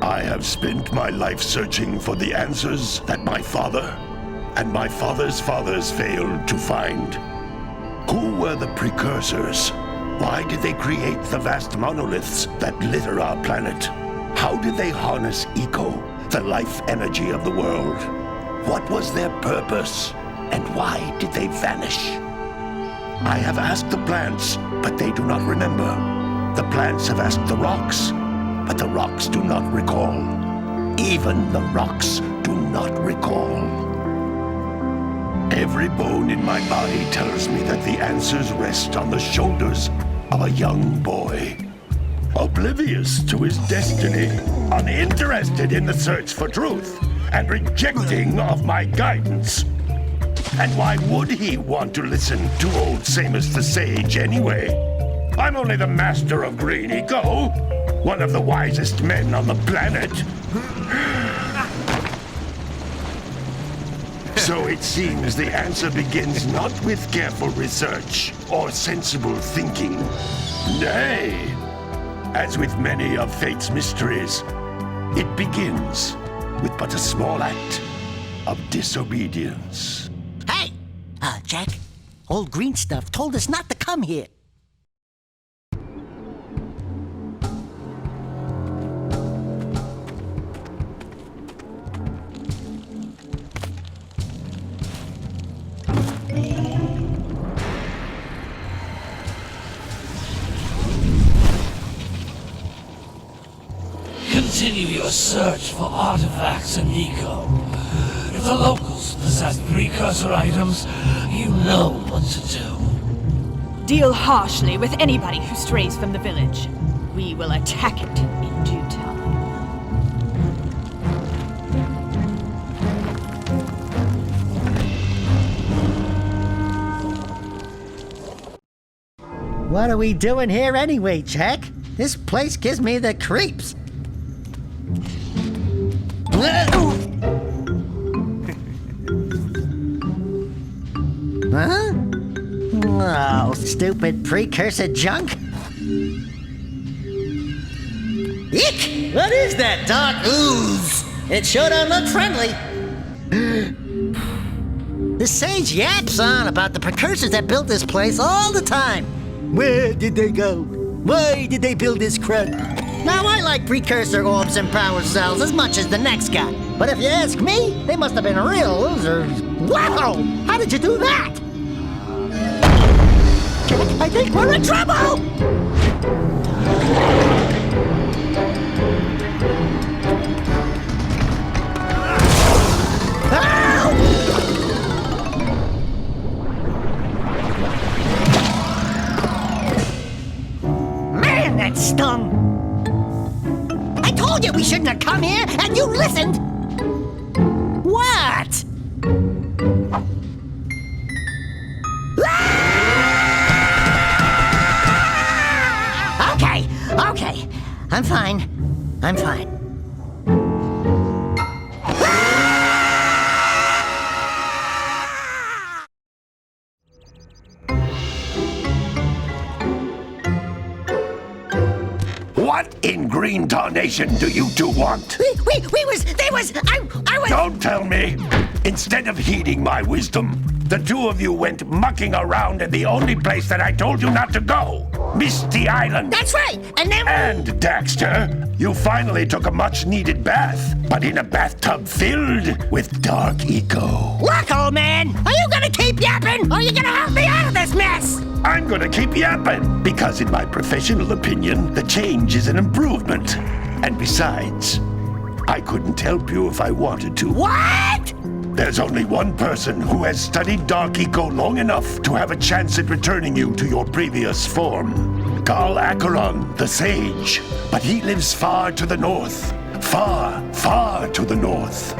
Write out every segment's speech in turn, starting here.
I have spent my life searching for the answers that my father and my father's fathers failed to find. Who were the Precursors? Why did they create the vast monoliths that litter our planet? How did they harness eco, the life energy of the world? What was their purpose, and why did they vanish? I have asked the plants, but they do not remember. The plants have asked the rocks, but the rocks do not recall. Even the rocks do not recall. Every bone in my body tells me that the answers rest on the shoulders of a young boy. Oblivious to his destiny, uninterested in the search for truth, and rejecting of my guidance. And why would he want to listen to old Samus the Sage anyway? I'm only the master of green eco, one of the wisest men on the planet. So it seems the answer begins not with careful research or sensible thinking. Nay, as with many of fate's mysteries, it begins with but a small act of disobedience. Hey! Jack, old green stuff told us not to come here. Continue your search for artifacts and eco. If the locals possess precursor items, you know what to do. Deal harshly with anybody who strays from the village. We will attack it in due time. What are we doing here anyway, Jack? This place gives me the creeps. Huh? Oh, stupid precursor junk. Eek! What is that dark ooze? It sure don't look friendly. The sage yaps on about the precursors that built this place all the time. Where did they go? Why did they build this crud? Now, I like precursor orbs and power cells as much as the next guy. But if you ask me, they must have been real losers. Wow! How did you do that? Jack, I think we're in trouble! Man, that stung! I told you we shouldn't have come here, and you listened! What? Okay. I'm fine. What in green tarnation do you two want? I was... Don't tell me! Instead of heeding my wisdom, the two of you went mucking around in the only place that I told you not to go, Misty Island. That's right, and then... And, Daxter, you finally took a much-needed bath, but in a bathtub filled with dark eco. Look, old man, are you gonna keep yapping, or are you gonna help me out of this mess? I'm gonna keep yapping, because in my professional opinion, the change is an improvement. And besides, I couldn't help you if I wanted to. What? There's only one person who has studied Dark Eco long enough to have a chance at returning you to your previous form. Carl Acheron, the Sage. But he lives far to the north. Far, far to the north.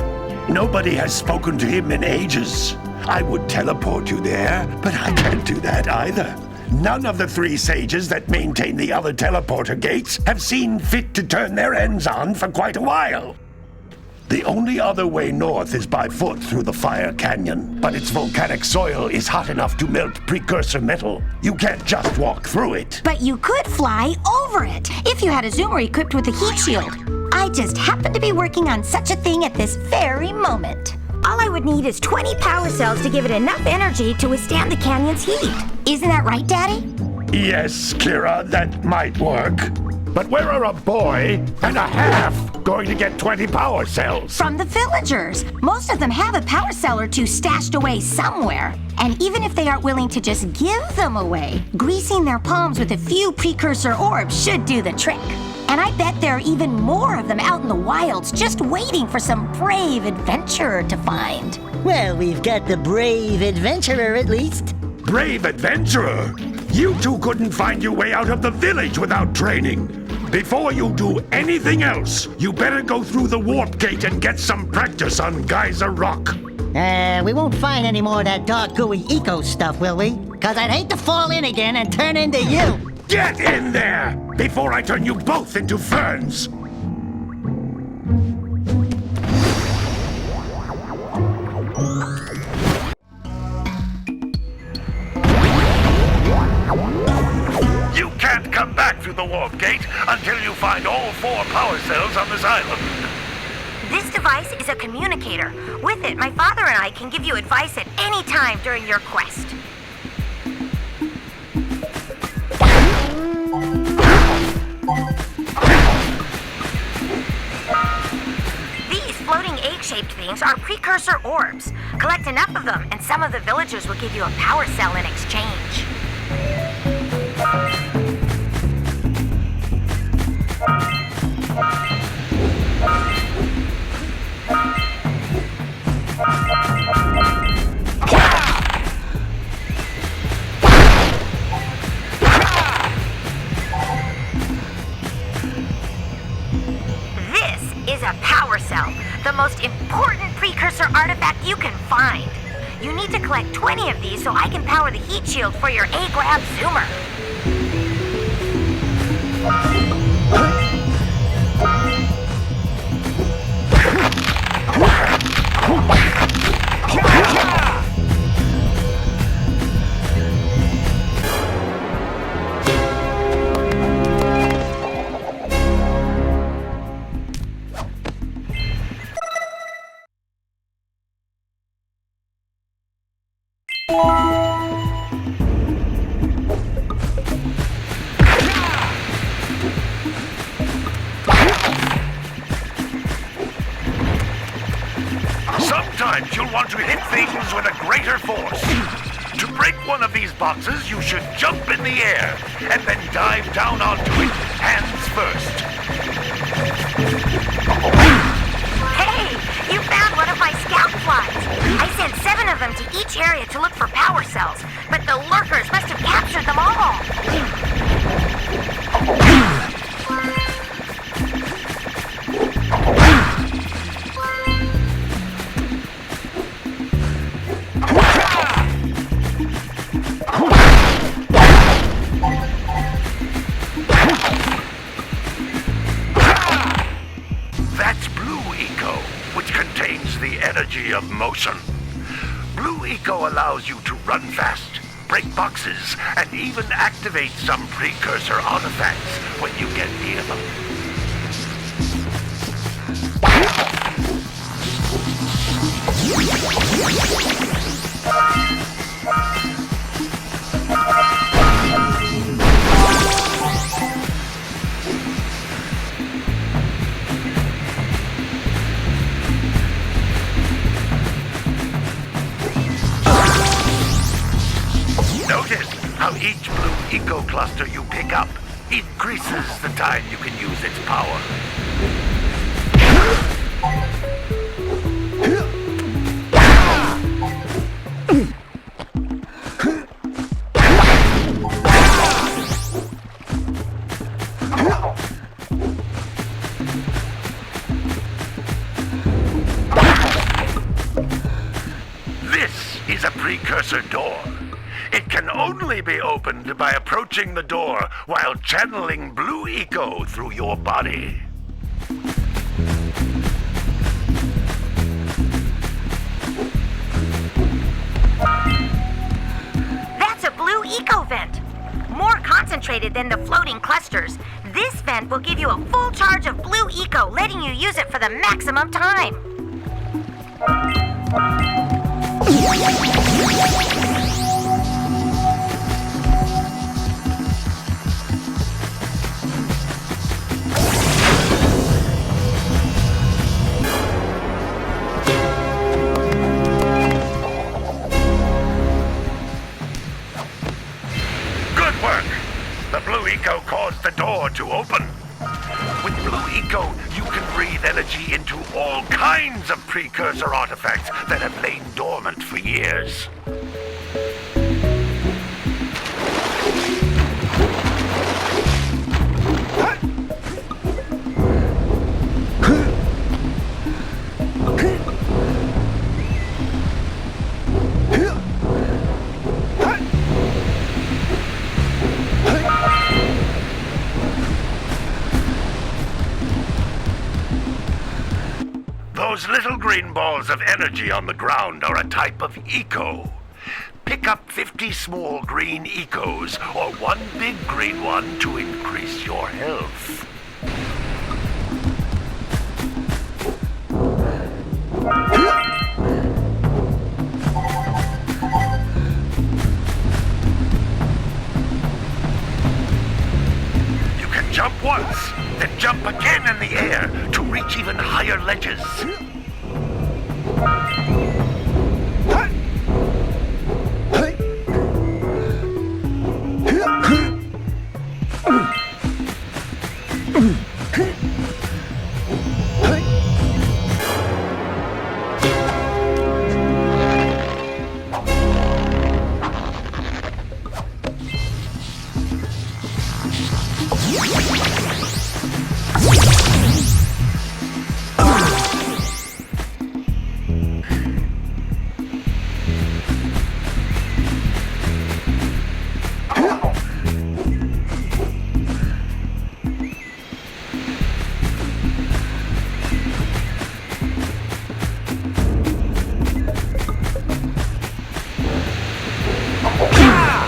Nobody has spoken to him in ages. I would teleport you there, but I can't do that either. None of the three sages that maintain the other teleporter gates have seen fit to turn their ends on for quite a while. The only other way north is by foot through the Fire Canyon, but its volcanic soil is hot enough to melt precursor metal. You can't just walk through it. But you could fly over it, if you had a zoomer equipped with a heat shield. I I just happen to be working on such a thing at this very moment. All I would need is 20 power cells to give it enough energy to withstand the canyon's heat. Isn't that right, Daddy? Yes, Kira, that might work. But where are a boy and a half going to get 20 power cells? From the villagers. Most of them have a power cell or two stashed away somewhere. And even if they aren't willing to just give them away, greasing their palms with a few precursor orbs should do the trick. And I bet there are even more of them out in the wilds just waiting for some brave adventurer to find. Well, we've got the brave adventurer at least. Brave adventurer? You two couldn't find your way out of the village without training. Before you do anything else, you better go through the warp gate and get some practice on Geyser Rock. We won't find any more of that dark gooey eco stuff, will we? 'Cause I'd hate to fall in again and turn into you. Get in there before I turn you both into ferns. You can't come back through the warp gate until you find all 4 power cells on this island. This device is a communicator. With it, my father and I can give you advice at any time during your quest. These floating egg-shaped things are precursor orbs. Collect enough of them, and some of the villagers will give you a power cell in exchange. Is a power cell, the most important precursor artifact you can find. You need to collect 20 of these so I can power the heat shield for your A-Grab Zoomer. Sometimes you'll want to hit things with a greater force. To break one of these boxes, you should jump in the air and then dive down onto it, hands first. Hey, you found one of my scout flies. I sent 7 of them to each area to look for power cells, but the lurkers must have captured them all. Of motion. Blue Eco allows you to run fast, break boxes, and even activate some precursor artifacts when you get near them. Notice how each blue eco cluster you pick up increases the time you can use its power. This is a precursor door. It can only be opened by approaching the door while channeling blue eco through your body. That's a blue eco vent. More concentrated than the floating clusters. This vent will give you a full charge of blue eco eco, letting you use it for the maximum time. Good work! The blue eco caused the door to open. With blue eco, you can breathe energy into all kinds of precursor artifacts that have lain dormant for years. Those little green balls of energy on the ground are a type of eco. Pick up 50 small green ecos or one big green one to increase your health. You can jump once, then jump again in the air to reach even higher ledges.